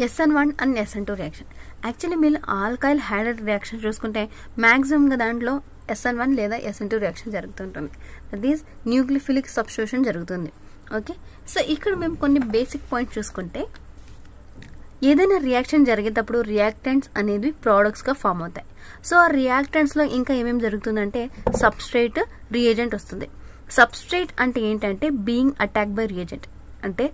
SN1 and SN2 reaction. Actually మీరు alkyl hydride reaction చూసుకుంటే మ్యాక్సిమంగా దాంట్లో SN1 లేదా SN2 రియాక్షన్ జరుగుతుంటుంది. దట్ ఈస్ న్యూక్లియోఫిలిక్ సబ్స్టిట్యూషన్ జరుగుతుంది. ఓకే, సో ఇక్కడ మేము కొన్ని బేసిక్ పాయింట్స్ చూసుకుంటే ఏదైనా రియాక్షన్ జరిగేటప్పుడు రియాక్టెంట్స్ అనేది ప్రోడక్ట్స్గా ఫామ్ అవుతాయి. సో ఆ రియాక్టెంట్స్లో ఇంకా ఏమేమి జరుగుతుందంటే సబ్స్ట్రేట్, రియేజెంట్ వస్తుంది. సబ్స్ట్రేట్ అంటే ఏంటంటే బీయింగ్ అటాక్ బై రియేజెంట్, అంటే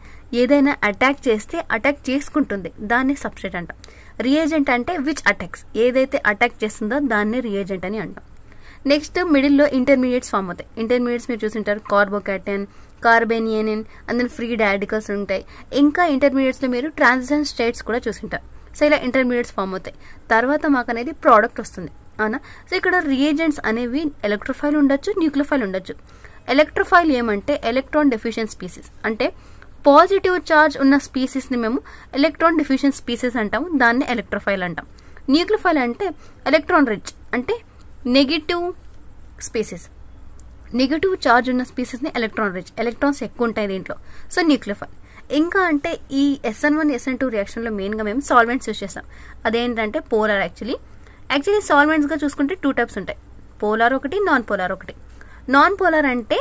ఏదైనా అటాక్ చేస్తే అటాక్ చేసుకుంటుంది, దాన్ని సబ్స్ట్రేట్ అంటాం. రియేజెంట్ అంటే విచ్ అటాక్స్, ఏదైతే అటాక్ చేస్తుందో దాన్ని రియేజెంట్ అని అంటాం. నెక్స్ట్ మిడిల్లో ఇంటర్మీడియట్స్ ఫామ్ అవుతాయి. ఇంటర్మీడియట్స్ మీరు చూసింటారు, కార్బోకాటన్, కార్బెనియనిన్ అండ్ దెన్ ఫ్రీ రాడికల్స్ ఉంటాయి. ఇంకా ఇంటర్మీడియట్స్లో మీరు ట్రాన్సిషన్ స్టేట్స్ కూడా చూసింటారు. సో ఇలా ఇంటర్మీడియట్స్ ఫామ్ అవుతాయి. తర్వాత మాకు అనేది ప్రోడక్ట్ వస్తుంది, అవునా. సో ఇక్కడ రియేజెంట్స్ అనేవి ఎలక్ట్రోఫైల్ ఉండొచ్చు, న్యూక్లియోఫైల్ ఉండొచ్చు. ఎలక్ట్రోఫైల్ ఏమంటే ఎలక్ట్రాన్ డెఫిషియెంట్ స్పీసీస్, అంటే పాజిటివ్ ఛార్జ్ ఉన్న స్పీసీస్ని మేము ఎలక్ట్రాన్ డెఫిషియెంట్ స్పీసీస్ అంటాము, దాన్ని ఎలక్ట్రోఫైల్ అంటాం. న్యూక్లియోఫైల్ అంటే ఎలక్ట్రాన్ రిచ్, అంటే నెగిటివ్ స్పీసీస్, నెగిటివ్ ఛార్జ్ ఉన్న స్పీసీస్ని ఎలక్ట్రాన్ రిచ్, ఎలక్ట్రాన్స్ ఎక్కువ ఉంటాయి దీంట్లో, సో న్యూక్లియోఫైల్. ఇంకా అంటే ఈ SN1 SN2 రియాక్షన్లో మెయిన్గా మేము సాల్వెంట్స్ యూస్ చేస్తాం. అదేంటంటే పోలార్. యాక్చువల్లీ సాల్వెంట్స్గా చూసుకుంటే 2 టైప్స్ ఉంటాయి, పోలార్ ఒకటి, నాన్ పోలార్ ఒకటి. నాన్ పోలార్ అంటే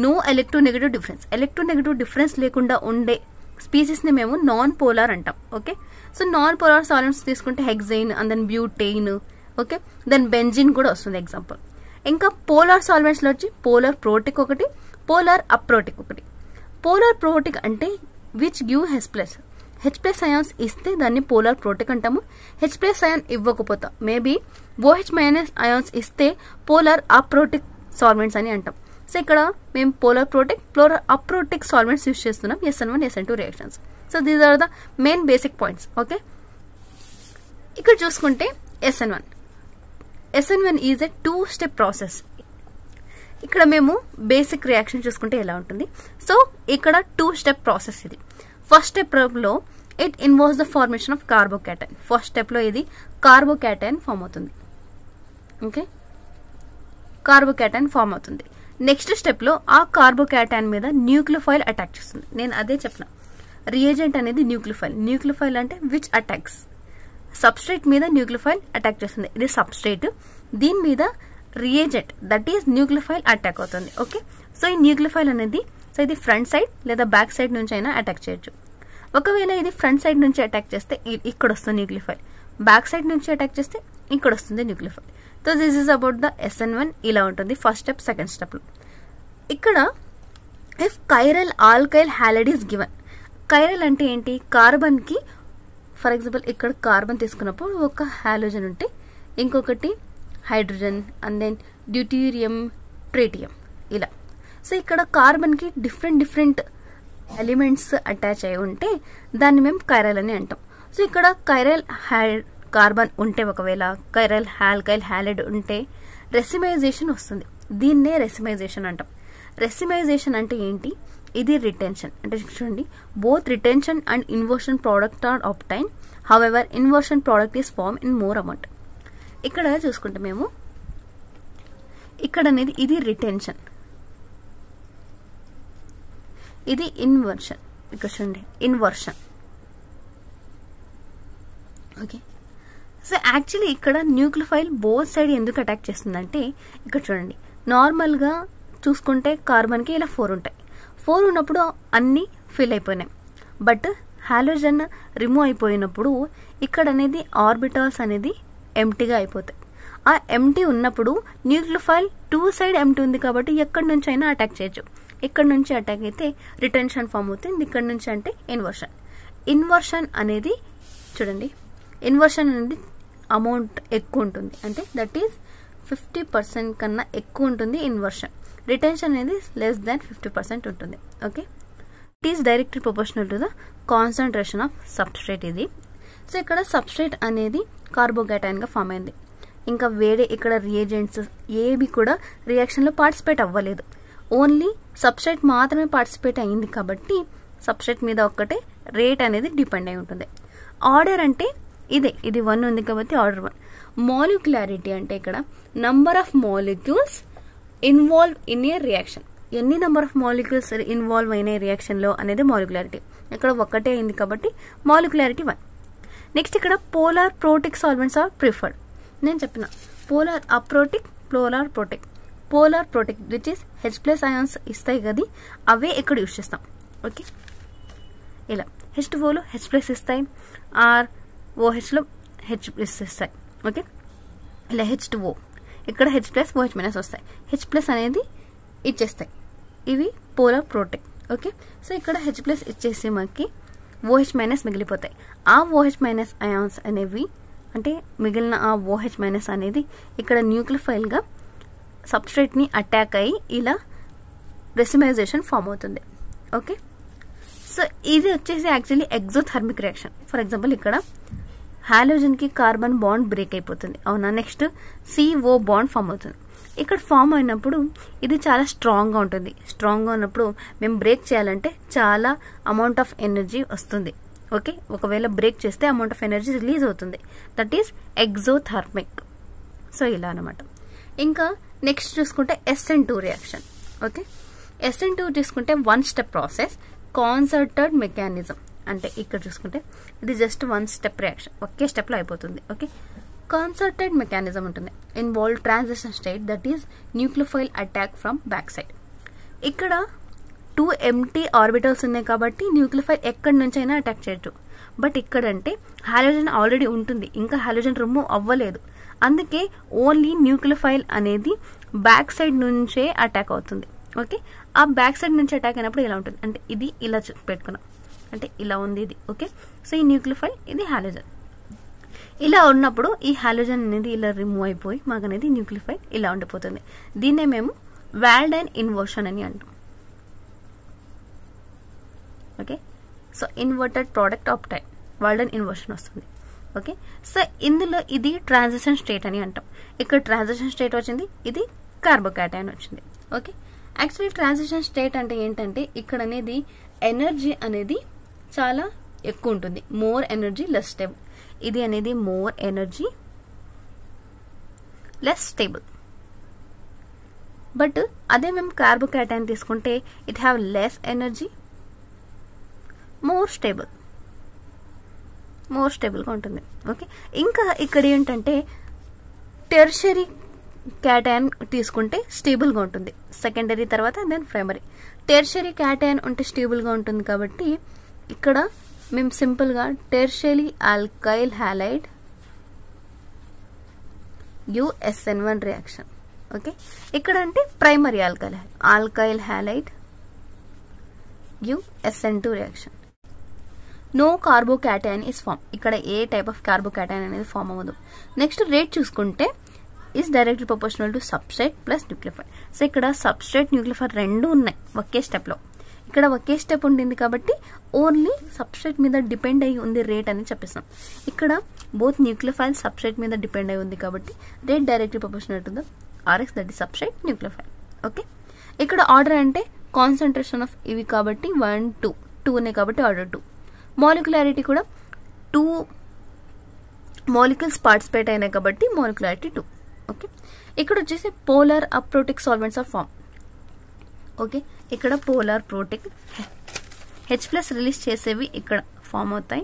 no electronegative difference, electronegative difference లేకుండా ఉండే స్పీసీస్ని మేము నాన్ పోలార్ అంటాం. Okay, so non polar solvents తీసుకుంటే hexane and then butane, okay, then benzene కూడా వస్తుంది ఎగ్జాంపుల్. ఇంకా పోలార్ సాల్వెంట్స్లో వచ్చి పోలార్ ప్రోటిక్ ఒకటి, పోలార్ అప్రోటిక్ ఒకటి. పోలార్ ప్రోటిక్ అంటే విచ్ గివ్ H+ అయాన్స్ ఇస్తే దాన్ని పోలార్ ప్రోటిక్ అంటాము. H+ అయాన్ ఇవ్వకపోతా మేబీ OH- అయాన్స్ ఇస్తే పోలార్ అప్రోటిక్ సాల్వెంట్స్ అని అంటాం. సో ఇక్కడ మేము polar protic, polar aprotic solvents use చేస్తున్నాం SN1 SN2 reactions. So these are the main basic points. Okay, ఇక్కడ చూసుకుంటే SN1 is a 2-step process. ఇక్కడ మేము బేసిక్ రియాక్షన్ చూసుకుంటే ఎలా ఉంటుంది. సో ఇక్కడ 2-step ప్రాసెస్ ఇది. ఫస్ట్ స్టెప్లో it involves the formation of carbocation. First స్టెప్లో ఇది కార్బోకాటైన్ ఫామ్ అవుతుంది. ఓకే, కార్బోకాటైన్ ఫామ్ అవుతుంది. నెక్స్ట్ స్టెప్లో ఆ కార్బోకాటైన్ మీద న్యూక్లియోఫైల్ అటాక్ చేస్తుంది. నేను అదే చెప్పిన, రియేజెంట్ అనేది న్యూక్లియోఫైల్. న్యూక్లియోఫైల్ అంటే విచ్ అటాక్స్, సబ్స్ట్రేట్ మీద న్యూక్లియోఫైల్ అటాక్ చేస్తుంది. ఇది సబ్స్ట్రేట్, దీని మీద reagent that is nucleophile attack అవుతుంది. ఓకే, సో ఈ న్యూక్లియోఫైల్ అనేది సో ఇది ఫ్రంట్ సైడ్ లేదా బ్యాక్ సైడ్ నుంచి అయినా అటాక్ చేయొచ్చు. ఒకవేళ ఇది ఫ్రంట్ సైడ్ నుంచి అటాక్ చేస్తే ఇక్కడ వస్తుంది న్యూక్లియోఫైల్, బ్యాక్ సైడ్ నుంచి అటాక్ చేస్తే ఇక్కడ వస్తుంది nucleophile. So this is about the SN1. ఇలా ఉంటుంది ఫస్ట్ స్టెప్. సెకండ్ స్టెప్లో ఇక్కడ if chiral alkyl halide is given. Chiral అంటే ఏంటి, కార్బన్కి ఫర్ ఎగ్జాంపుల్ ఇక్కడ కార్బన్ తీసుకున్నప్పుడు ఒక హాలోజన్ ఉంటే ఇంకొకటి hydrogen and then deuterium, tritium ఇలా. సో ఇక్కడ కార్బన్కి డిఫరెంట్ ఎలిమెంట్స్ అటాచ్ అయి ఉంటే దాన్ని మేము కైరల్ అని అంటాం. సో ఇక్కడ కైరల్ కార్బన్ ఉంటే, ఒకవేళ కైరల్ ఆల్కైల్ హ్యాలైడ్ ఉంటే రెసిమైజేషన్ వస్తుంది. దీన్నే రెసిమైజేషన్ అంటాం. రెసిమైజేషన్ అంటే ఏంటి, ఇది రిటెన్షన్. అంటే చూడండి, both retention and inversion product are obtain, however inversion product is form in more amount. ఇక్కడ చూసుకుంటే మేము ఇక్కడ అనేది ఇది రిటెన్షన్, ఇది ఇన్వర్షన్. ఇక్కడ చూడండి ఇన్వర్షన్. ఓకే, సో యాక్చువల్లీ ఇక్కడ న్యూక్లియోఫైల్ బోత్ సైడ్ ఎందుకు అటాక్ చేస్తుందంటే ఇక్కడ చూడండి, నార్మల్గా చూసుకుంటే కార్బన్కి ఇలా 4 ఉంటాయి. 4 ఉన్నప్పుడు అన్నీ ఫిల్ అయిపోయినాయి. బట్ హాలోజన్ రిమూవ్ అయిపోయినప్పుడు ఇక్కడ అనేది ఆర్బిటాల్స్ అనేది ఎంటీగా అయిపోతాయి. ఆ ఎంటీ ఉన్నప్పుడు న్యూక్లియోఫైల్ 2 సైడ్ ఎంటీ ఉంది కాబట్టి ఎక్కడి నుంచి అయినా అటాక్ చేయొచ్చు. ఇక్కడ నుంచి అటాక్ అయితే రిటెన్షన్ ఫామ్ అవుతుంది, ఇక్కడ నుంచి అంటే ఇన్వర్షన్. ఇన్వర్షన్ అనేది చూడండి, ఇన్వర్షన్ అనేది అమౌంట్ ఎక్కువ ఉంటుంది, అంటే దట్ ఈస్ 50% కన్నా ఎక్కువ ఉంటుంది ఇన్వర్షన్. రిటెన్షన్ అనేది లెస్ దాన్ 50% ఉంటుంది. Okay, it is directly proportional to the concentration of substrate ఇది. సో ఇక్కడ సబ్స్ట్రేట్ అనేది కార్బోకాటైన్గా ఫామ్ అయింది. ఇంకా వేరే ఇక్కడ రియేజెంట్స్ ఏవి కూడా రియాక్షన్లో పార్టిసిపేట్ అవ్వలేదు, ఓన్లీ సబ్స్ట్రేట్ మాత్రమే పార్టిసిపేట్ అయ్యింది. కాబట్టి సబ్స్ట్రేట్ మీద ఒక్కటే రేట్ అనేది డిపెండ్ అయి ఉంటుంది. ఆర్డర్ అంటే ఇది 1 ఉంది కాబట్టి ఆర్డర్ 1. మాలిక్యులారిటీ అంటే ఇక్కడ number of molecules involve in a reaction. ఎన్ని నెంబర్ ఆఫ్ మాలిక్యూల్స్ ఇన్వాల్వ్ అయిన రియాక్షన్లో అనేది మాలిక్యులారిటీ. ఇక్కడ ఒక్కటే అయింది కాబట్టి మాలిక్యులారిటీ 1. నెక్స్ట్ ఇక్కడ polar protic solvents are preferred. నేను చెప్పిన polar aprotic, polar protic. Polar protic which is H+ ions ఇస్తాయి కదా, అవే ఇక్కడ యూజ్ చేస్తాం. ఓకే, ఇలా H2Oలో H+ ఇస్తాయి, ఆర్ OHలో H+ ఇస్తాయి. ఓకే, ఇలా H2O ఇక్కడ H+ OH- వస్తాయి, H+ అనేది ఇచ్చేస్తాయి. ఇవి పోలార్ ప్రోటిక్. ఓకే, సో ఇక్కడ H+ ఇచ్చేసి మనకి OH- మిగిలిపోతాయి. ఆ OH- అయాన్స్ అనేవి అంటే మిగిలిన ఆ OH- అనేది ఇక్కడ న్యూక్లియోఫైల్గా సబ్స్ట్రేట్ని అటాక్ అయ్యి ఇలా రెసిమైజేషన్ ఫామ్ అవుతుంది. ఓకే, సో ఇది వచ్చేసి actually exothermic reaction. For example ఇక్కడ హాలోజన్కి కార్బన్ బాండ్ బ్రేక్ అయిపోతుంది, అవునా. నెక్స్ట్ CO బాండ్ ఫామ్ అవుతుంది. ఇక్కడ ఫామ్ అయినప్పుడు ఇది చాలా స్ట్రాంగ్గా ఉంటుంది. స్ట్రాంగ్గా ఉన్నప్పుడు మేము బ్రేక్ చేయాలంటే చాలా అమౌంట్ ఆఫ్ ఎనర్జీ వస్తుంది. ఓకే, ఒకవేళ బ్రేక్ చేస్తే అమౌంట్ ఆఫ్ ఎనర్జీ రిలీజ్ అవుతుంది. That is exothermic. సో ఇలా అనమాట. ఇంకా నెక్స్ట్ చూసుకుంటే SN2 రియాక్షన్. ఓకే, SN2 చూసుకుంటే 1 స్టెప్ ప్రాసెస్, కాన్సర్టెడ్ మెకానిజం. అంటే ఇక్కడ చూసుకుంటే ఇది జస్ట్ 1 స్టెప్ రియాక్షన్, ఒకే స్టెప్లో అయిపోతుంది. ఓకే, కాన్సర్టెడ్ మెకానిజం ఉంటుంది. Involve transition state that is nucleophile attack from back side. ఇక్కడ 2 ఎంటీ ఆర్బిటల్స్ ఉన్నాయి కాబట్టి న్యూక్లియోఫైల్ ఎక్కడి నుంచి అయినా అటాక్ చేయొచ్చు. బట్ ఇక్కడ అంటే హాలోజన్ ఆల్రెడీ ఉంటుంది, ఇంకా హాలోజన్ రిమూవ్ అవ్వలేదు. అందుకే ఓన్లీ న్యూక్లియోఫైల్ అనేది బ్యాక్ సైడ్ నుంచే అటాక్ అవుతుంది. ఓకే, ఆ బ్యాక్ సైడ్ నుంచి అటాక్ అయినప్పుడు ఇలా ఉంటుంది. అంటే ఇది ఇలా పెట్టుకున్నాం, అంటే ఇలా ఉంది ఇది. ఓకే, సో ఈ న్యూక్లియోఫైల్, ఇది హాలోజన్. ఇలా ఉన్నప్పుడు ఈ హాలోజన్ అనేది ఇలా రిమూవ్ అయిపోయి మాకు అనేది న్యూక్లియోఫైల్ ఇలా ఉండిపోతుంది. దీన్నే మేము వాల్డైన్ ఇన్వర్షన్ అని అంటాం. Okay, so inverted product of time, Walden inversion వస్తుంది. ఓకే, సో ఇందులో ఇది ట్రాన్సిషన్ స్టేట్ అని అంటాం. ఇక్కడ ట్రాన్సిషన్ స్టేట్ వచ్చింది, ఇది కార్బోకాటైన్ వచ్చింది. ఓకే, యాక్చువల్లీ ట్రాన్సిషన్ స్టేట్ అంటే ఏంటంటే ఇక్కడ అనేది ఎనర్జీ అనేది చాలా ఎక్కువ ఉంటుంది, మోర్ ఎనర్జీ లెస్ స్టేబుల్. ఇది అనేది more energy less stable. But అదే మేము కార్బోకాటైన్ తీసుకుంటే it have less energy, more స్టేబుల్గా ఉంటుంది. ఓకే, ఇంకా ఇక్కడ ఏంటంటే టెర్షరీ క్యాటైన్ తీసుకుంటే స్టేబుల్గా ఉంటుంది, సెకండరీ తర్వాత దెన్ ప్రైమరీ. టెర్షరీ క్యాటైన్ ఉంటే స్టేబుల్గా ఉంటుంది కాబట్టి ఇక్కడ మేము సింపుల్గా tertiary alkyl halide USN1 reaction. Okay, ఇక్కడ అంటే primary alkyl halide USN2 reaction. No carbocation is form. ఇక్కడ ఏ టైప్ ఆఫ్ కార్బోకాటైన్ అనేది ఫామ్ అవ్వదు. నెక్స్ట్ రేట్ చూసుకుంటే is directly proportional to substrate plus nucleophile. So ఇక్కడ సబ్స్ట్రేట్ న్యూక్లియోఫైల్ రెండు ఉన్నాయి ఒకే స్టెప్లో. ఇక్కడ ఒకే స్టెప్ ఉండింది కాబట్టి ఓన్లీ సబ్స్ట్రేట్ మీద డిపెండ్ అయ్యి ఉంది రేట్ అని చెప్పేస్తాం. ఇక్కడ బోత్ న్యూక్లియోఫైల్ సబ్స్ట్రేట్ మీద డిపెండ్ అయ్యి ఉంది కాబట్టి rate directly proportional to the RX, that is substrate nucleophile. Okay, ఇక్కడ ఆర్డర్ అంటే కాన్సన్ట్రేషన్ ఆఫ్ ఇవి కాబట్టి 1, 2 ఉన్నాయి కాబట్టి ఆర్డర్ 2. మాలిక్యులారిటీ కూడా 2 మాలిక్యూల్స్ పార్టిసిపేట్ అయినాయి కాబట్టి మాలిక్యులారిటీ 2. ఓకే, ఇక్కడ వచ్చేసి polar aprotic solvents of form. Okay, ఇక్కడ పోలార్ ప్రోటిక్ H+ రిలీజ్ చేసేవి ఇక్కడ ఫామ్ అవుతాయి,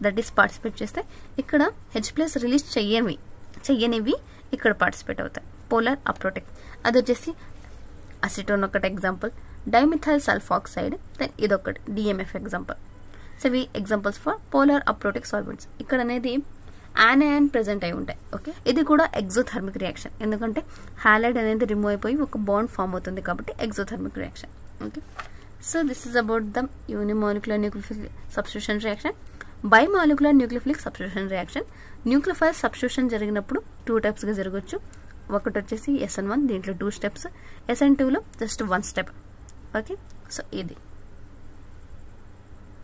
దట్ ఈస్ పార్టిసిపేట్ చేస్తాయి. ఇక్కడ H+ రిలీజ్ చెయ్యనివి ఇక్కడ పార్టిసిపేట్ అవుతాయి, పోలార్ అప్రోటిక్. అది వచ్చేసి అసిటోన్ ఒకటి ఎగ్జాంపుల్, డైమిథైల్ సల్ఫాక్సైడ్, దెన్ ఇదొకటి DMF ఎగ్జాంపుల్. సో ఇవి examples for polar aprotic solvents. ఇక్కడ అనేది యానయాన్ ప్రెజెంట్ అయి ఉంటాయి. ఓకే, ఇది కూడా ఎగ్జోథర్మిక్ రియాక్షన్, ఎందుకంటే హ్యాలైడ్ అనేది రిమూవ్ అయిపోయి ఒక బాండ్ ఫామ్ అవుతుంది కాబట్టి exothermic reaction. Okay, so this is about the unimolecular nucleophilic substitution reaction. Bimolecular nucleophilic substitution reaction. Nucleophile substitution జరిగినప్పుడు 2 టైప్స్గా జరగవచ్చు. ఒకటి వచ్చేసి SN1, దీంట్లో 2 steps. SN2లో just 1 step. Okay, so ఇది